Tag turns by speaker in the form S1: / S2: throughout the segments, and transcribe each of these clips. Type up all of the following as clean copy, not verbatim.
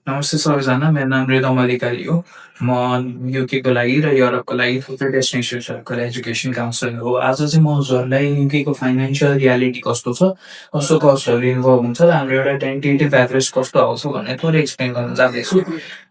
S1: नमस्ते सबैजना, मेरो नाम रिदम अधिकारी हो। म युकेको लागि र युरोपको लागि थुप्रै डेस्टिनेसन्सहरूको एजुकेसन काउन्सलर हो। आज चाहिँ म हजुरहरूलाई युकेको फाइनेन्सियल रियालिटी कस्तो छ, कस्तो कस्टहरू इन्भल्भ हुन्छ र हाम्रो एउटा टेन्टेटिभ एभरेज कस्तो आउँछ भनेर थोरै एक्सप्लेन गर्न जाँदैछु।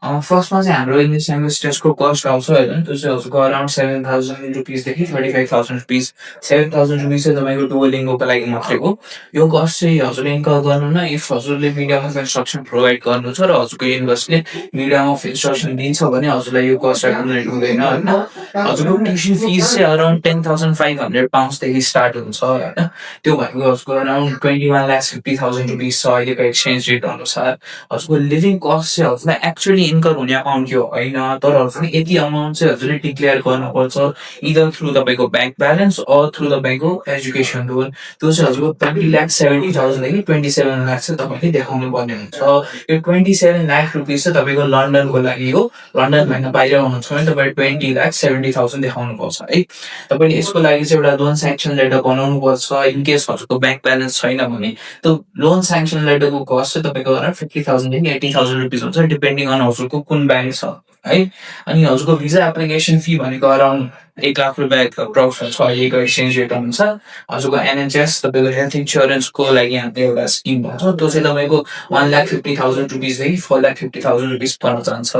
S1: फर्स्टमा चाहिँ हाम्रो इङ्ग्लिस ल्याङ्ग्वेज टेस्टको कस्ट आउँछ होइन, त्यो चाहिँ हजुरको अराउन्ड ₹7,000 देखि ₹35,000। ₹7,000 चाहिँ तपाईँको डुओलिङ्गोको लागि मात्रै हो। यो कस्ट चाहिँ हजुरले इन्कल गर्नु न इफ हजुरले मिडियम अफ इन्स्ट्रक्सन प्रोभाइड गर्नु छ र हजुरको युनिभर्सिटीले मिडियम अफ इन्स्ट्रक्सन दिन्छ भने हजुरलाई यो कस्ट एकुमुलेट हुँदैन होइन। हजुरको ट्युसन फिस चाहिँ अराउन्ड £10,500 देखि स्टार्ट हुन्छ होइन। त्यो भनेको हजुरको अराउन्ड ₹21,50,000 छ अहिलेको एक्सचेन्ज रेट अनुसार। हजुरको लिभिङ कस्ट चाहिँ हजुरलाई एक्चुअली इन्कम हुने अमाउन्ट यो होइन, तर हजुरले यति अमाउन्ट चाहिँ हजुरले डिक्लेयर गर्नुपर्छ इदर थ्रु तपाईँको ब्याङ्क ब्यालेन्स अर थ्रु तपाईँको एजुकेसन लोन। त्यो चाहिँ हजुरको 20,70,000 देखि 27 लाख चाहिँ तपाईँले देखाउनु पर्ने हुन्छ। यो 27 लाख रुपिस चाहिँ तपाईँको लन्डनको लागि हो। लन्डन होइन बाहिर हुनुहुन्छ भने तपाईँ 20,70,000 देखाउनु पर्छ है। तपाईँले यसको लागि चाहिँ एउटा लोन स्याङ्सन लेटर बनाउनु पर्छ इन केस हजुरको ब्याङ्क ब्यालेन्स छैन भने। त्यो लोन स्याङ्सन लेटरको कस्ट चाहिँ तपाईँको अराउन्ड 50,000 देखि 80,000 रुपिस हुन्छ डिपेन्डिङ अन हजुरको कुन ब्याङ्क छ है। अनि हजुरको भिजा एप्लिकेसन फी भनेको अराउन्ड ₹1,00,000 अप्रोक्स छ अहिलेको एक्सचेन्ज रेट अनुसार। हजुरको एनएचएस तपाईँको हेल्थ इन्स्योरेन्सको लागि हामीले एउटा स्किम भएको छ, त्यो चाहिँ तपाईँको ₹1,50,000 देखि ₹4,50,000 पर्न जान्छ।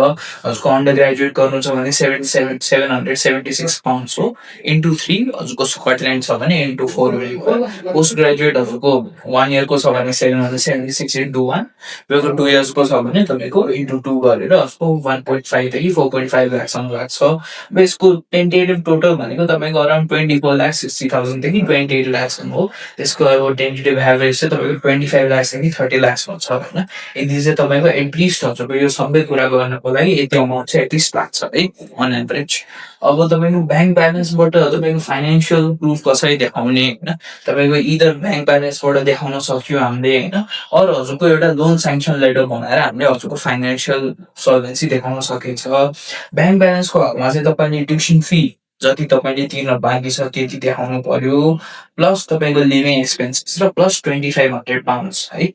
S1: हजुरको अन्डर ग्रेजुएट गर्नु छ भने £776 हो इन्टु 3, हजुरको स्कटल्यान्ड छ भने इन्टु 4 हो। पोस्ट ग्रेजुएट हजुरको 1 इयरको छ भने 776 इन्टु 1, तपाईँको 2 इयर्सको छ भने तपाईँको इन्टु 2 गरेर हजुरको 1.5 देखि 4.5 लाखसम्म लाग्छ। अब यसको टेन्टेटिभ टोटल भनेको तपाईँको अराउन्ड 24,60,000 देखि 28 लाखसम्म हो। त्यसको अब टेन्टेटिभ एभरेज चाहिँ तपाईँको 25 लाख देखि 30 लाखसम्म छ होइन। यदि चाहिँ तपाईँको एटलिस्ट हजुरको यो सबै कुरा गर्नको लागि यति अमाउन्ट चाहिँ एटलिस्ट लाग्छ है अन एभरेज। अब तपाईँको ब्याङ्क ब्यालेन्सबाट तपाईँको फाइनेन्सियल प्रुफ कसरी देखाउने होइन, तपाईँको इदर ब्याङ्क ब्यालेन्सबाट देखाउन सक्यो हामीले होइन, अरू हजुरको एउटा लोन स्याङ्सन लेटर बनाएर हामीले हजुरको फाइनेन्सियल सल्भेन्सी देखाउन सकिन्छ। ब्याङ्क ब्यालेन्सको हकमा चाहिँ तपाईँले ट्युसन फी जति तपाईँले तिर्न बाँकी छ त्यति देखाउनु पर्यो, प्लस तपाईँको लिभिङ एक्सपेन्सेस र प्लस £2,500 है।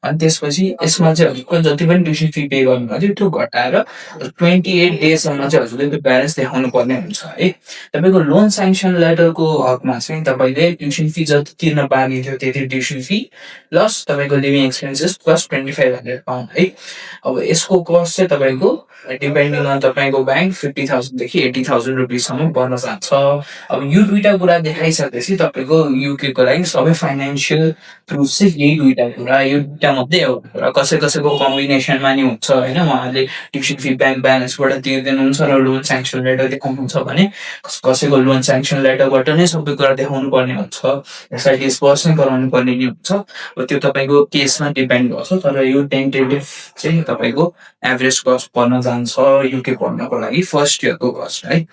S1: अनि त्यसपछि यसमा चाहिँ हजुरको जति पनि ट्युसन फी पे गर्नुभयो त्यो घटाएर 28 डेजसम्म चाहिँ हजुरले त्यो ब्यालेन्स देखाउनु पर्ने हुन्छ है। तपाईँको लोन स्याङ्सन लेटरको हकमा चाहिँ तपाईँले ट्युसन फी जति तिर्न बाँकी थियो त्यति ट्युसन फी प्लस तपाईँको लिभिङ एक्सपेन्सेस प्लस £2,500 है। अब यसको कस्ट चाहिँ तपाईँको डिपेन्डिङ अन तपाईँको ब्याङ्क 50,000 देखि 80,000 रुपिससम्म पर्न जान्छ। अब यो दुईवटा कुरा देखाइसकेपछि तपाईँको युकेको लागि सबै फाइनेन्सियल प्रुफ चाहिँ यही दुईवटा कुरा, यो दुईवटा मात्रै एउटा कुरा। कसैको कम्बिनेसनमा नि हुन्छ होइन, उहाँले ट्युसन फी ब्याङ्क ब्यालेन्सबाट तिर्दिनुहुन्छ र लोन स्याङ्सन लेटर देखाउनुहुन्छ भने कसैको लोन स्याङ्सन लेटरबाट नै सबै कुरा देखाउनु पर्ने हुन्छ, यसलाई डिस्बर्स नै गराउनु पर्ने नि हुन्छ। अब त्यो तपाईँको केसमा डिपेन्ड गर्छ, तर यो टेन्टेटिभ चाहिँ तपाईँको एभरेज कस्ट पर्न जान्छ युके पढ्नको लागि फर्स्ट इयरको कस्ट है।